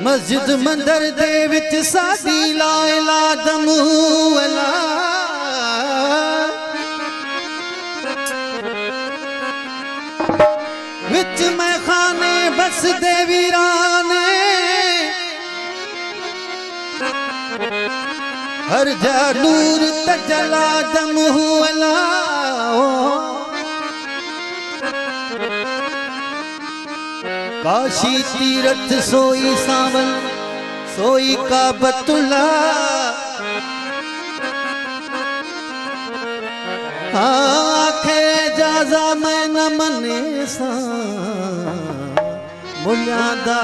मस्जिद मंदिर दे विच साडी ला इला दमूला विच मैं खाने बस दे वीराने हर जा नूर तजला दमूला काशी तीरथ सोई सावन सोई काबतुल्ला आखे जाजा मैं न मने सा मुल्यांदा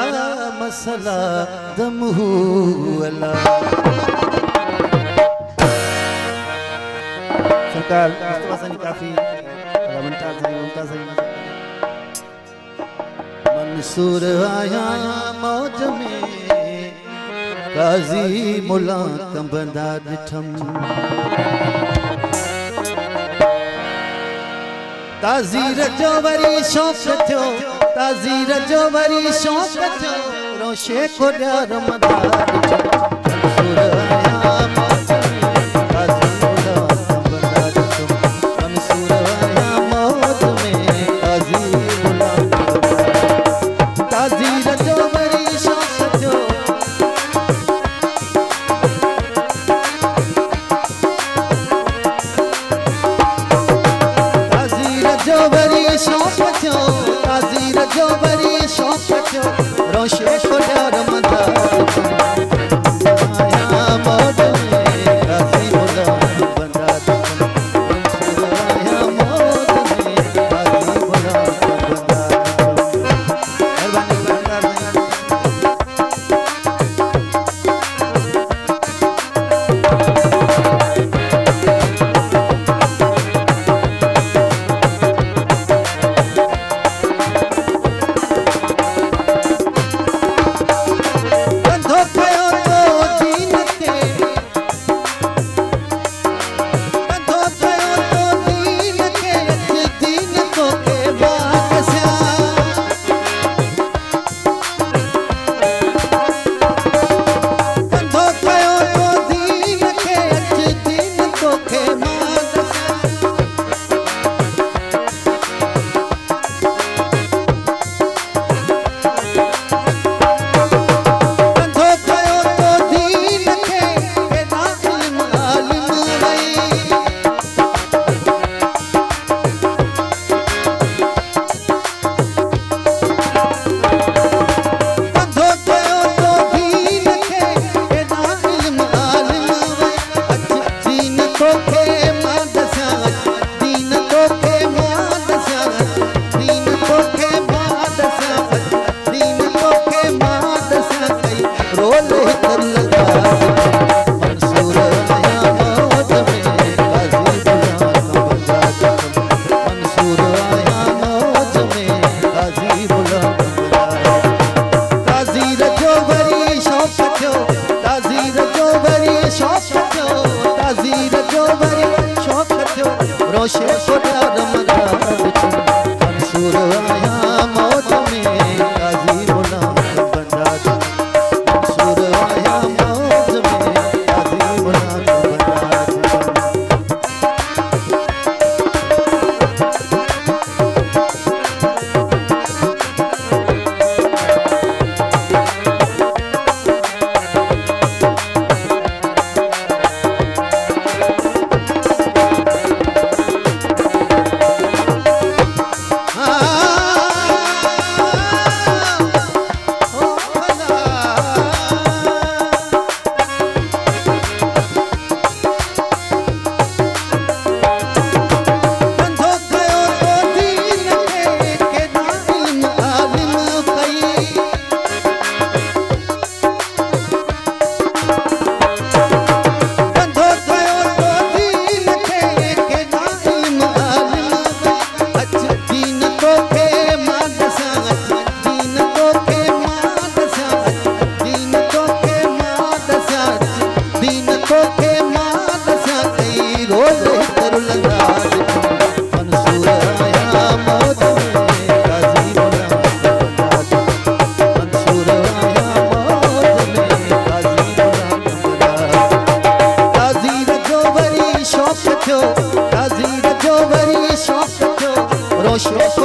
मसला दमूला सरकार काफी मंसूर आया मौज में काजी मुला कंबंदा दिठम ताज़ीर जो वरी शौक़ थियो ताज़ीर जो वरी शौक़ थियो रोशे को ॾियार मदार मंसूर आया मौज में काजी मुला कंबंदा दिठम मंसूर आया मौज में काजी मुला ताज़ीर जो वरी शौक़ थियो ताज़ीर जो वरी शौक़ थियो ताज़ीर जो वरी शौक़ थियो रोशे को ॾियार मदार आया मौज में काज़ी मुला कंबंदा दिठम मंसूर आया मौज में काज़ी मुला कंबंदा रोशे